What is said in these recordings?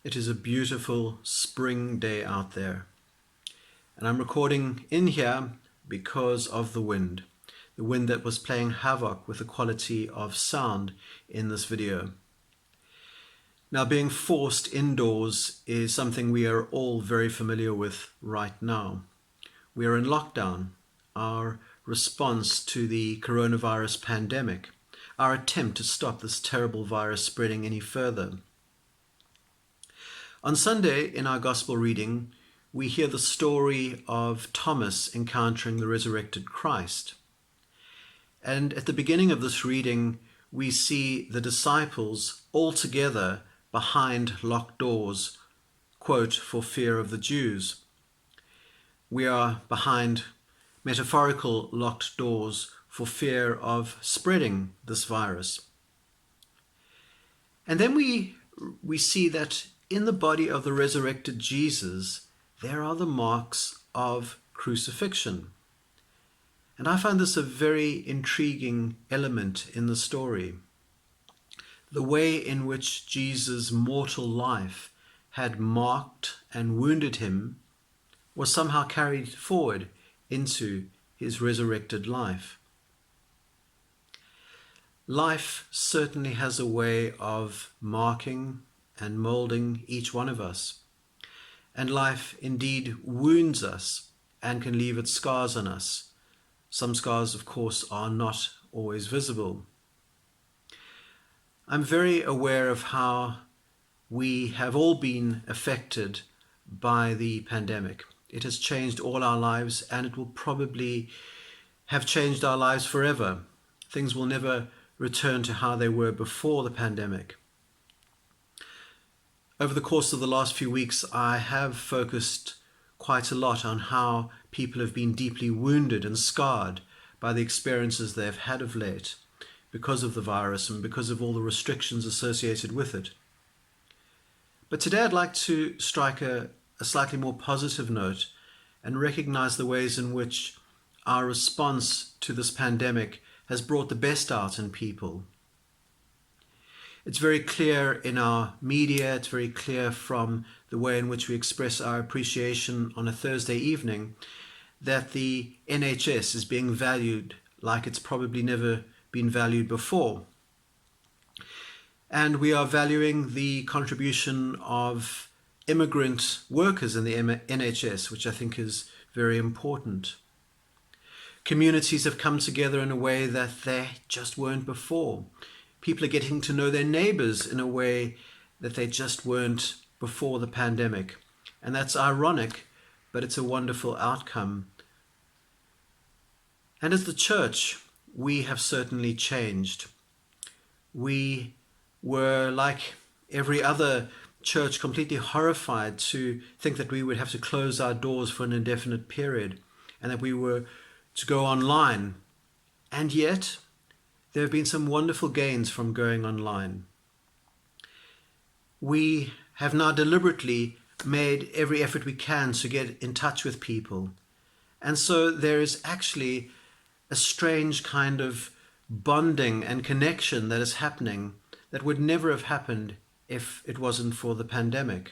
It is a beautiful spring day out there, and I'm recording in here because of the wind that was playing havoc with the quality of sound in this video. Now, being forced indoors is something we are all very familiar with right now. We are in lockdown, our response to the coronavirus pandemic, our attempt to stop this terrible virus spreading any further. On Sunday, in our Gospel reading, we hear the story of Thomas encountering the resurrected Christ. And at the beginning of this reading, we see the disciples all together behind locked doors, quote, for fear of the Jews. We are behind metaphorical locked doors for fear of spreading this virus. And then we see that in the body of the resurrected Jesus, there are the marks of crucifixion. And I find this a very intriguing element in the story. The way in which Jesus' mortal life had marked and wounded him was somehow carried forward into his resurrected life. Life certainly has a way of marking and molding each one of us. And life indeed wounds us and can leave its scars on us. Some scars, of course, are not always visible. I'm very aware of how we have all been affected by the pandemic. It has changed all our lives, and it will probably have changed our lives forever. Things will never return to how they were before the pandemic. Over the course of the last few weeks, I have focused quite a lot on how people have been deeply wounded and scarred by the experiences they've had of late because of the virus and because of all the restrictions associated with it. But today I'd like to strike a slightly more positive note and recognize the ways in which our response to this pandemic has brought the best out in people. It's very clear in our media, it's very clear from the way in which we express our appreciation on a Thursday evening that the NHS is being valued like it's probably never been valued before. And we are valuing the contribution of immigrant workers in the NHS, which I think is very important. Communities have come together in a way that they just weren't before. People are getting to know their neighbors in a way that they just weren't before the pandemic. And that's ironic, but it's a wonderful outcome. And as the church, we have certainly changed. We were, like every other church, completely horrified to think that we would have to close our doors for an indefinite period and that we were to go online. And yet, there have been some wonderful gains from going online. We have now deliberately made every effort we can to get in touch with people. And so there is actually a strange kind of bonding and connection that is happening that would never have happened if it wasn't for the pandemic.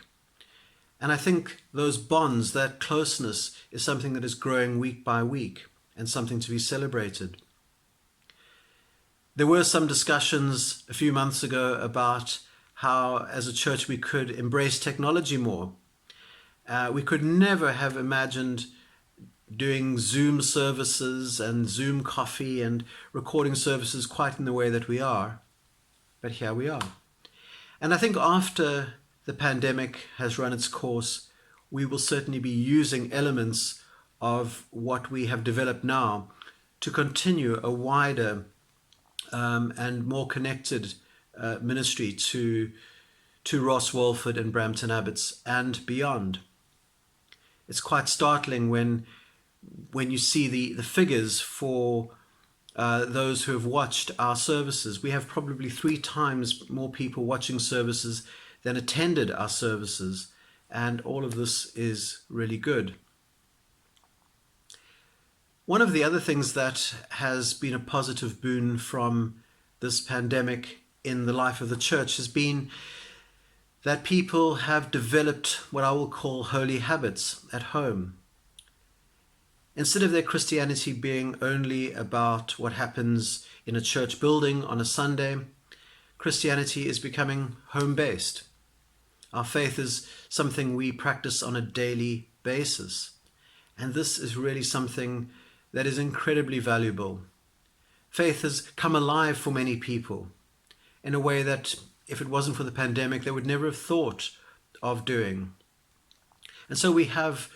And I think those bonds, that closeness, is something that is growing week by week and something to be celebrated. There were some discussions a few months ago about how, as a church, we could embrace technology more. We could never have imagined doing Zoom services and Zoom coffee and recording services quite in the way that we are. But here we are. And I think after the pandemic has run its course, we will certainly be using elements of what we have developed now to continue a wider and more connected ministry to Ross Walford and Brampton Abbots and beyond. It's quite startling when you see the figures for those who have watched our services. We have probably 3 times more people watching services than attended our services, and all of this is really good. One of the other things that has been a positive boon from this pandemic in the life of the church has been that people have developed what I will call holy habits at home. Instead of their Christianity being only about what happens in a church building on a Sunday, Christianity is becoming home-based. Our faith is something we practice on a daily basis. And this is really something that is incredibly valuable. Faith has come alive for many people in a way that, if it wasn't for the pandemic, they would never have thought of doing. And so we have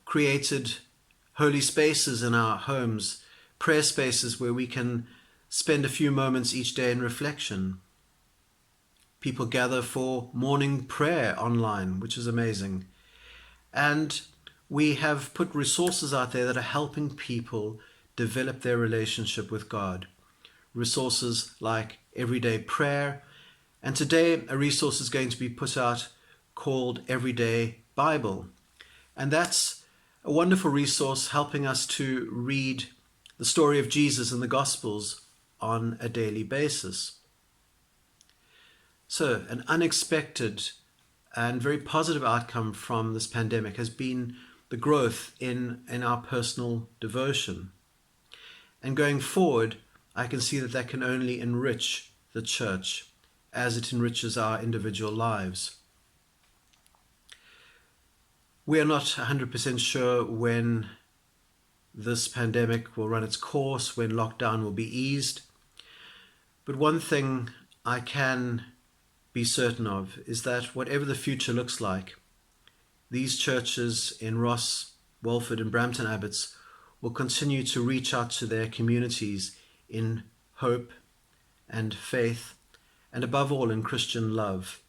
created holy spaces in our homes, prayer spaces where we can spend a few moments each day in reflection. People gather for morning prayer online, which is amazing. And we have put resources out there that are helping people develop their relationship with God. Resources like everyday prayer. And today a resource is going to be put out called Everyday Bible. And that's a wonderful resource helping us to read the story of Jesus in the Gospels on a daily basis. So an unexpected and very positive outcome from this pandemic has been the growth in our personal devotion. And going forward, I can see that can only enrich the church as it enriches our individual lives. We are not 100% sure when this pandemic will run its course, when lockdown will be eased. But one thing I can be certain of is that whatever the future looks like, these churches in Ross, Walford and Brampton Abbots will continue to reach out to their communities in hope and faith, and above all in Christian love.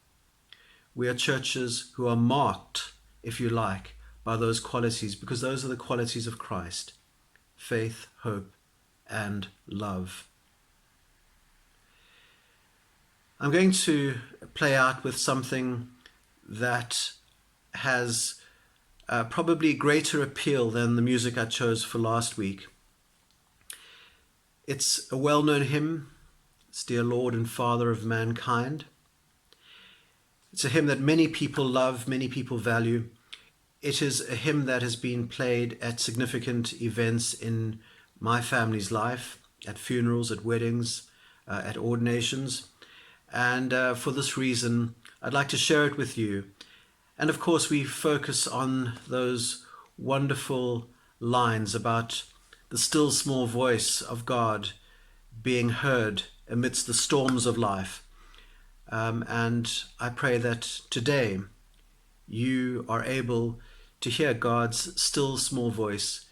We are churches who are marked, if you like, by those qualities, because those are the qualities of Christ: faith, hope, and love. I'm going to play out with something that has probably greater appeal than the music I chose for last week. It's a well-known hymn. It's Dear Lord and Father of Mankind. It's a hymn that many people love, many people value. It is a hymn that has been played at significant events in my family's life, at funerals, at weddings, at ordinations. And for this reason, I'd like to share it with you. And of course, we focus on those wonderful lines about the still small voice of God being heard amidst the storms of life. And I pray that today you are able to hear God's still small voice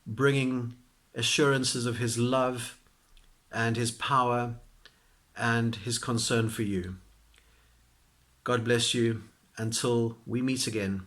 bringing assurances of his love and his power and his concern for you. God bless you until we meet again.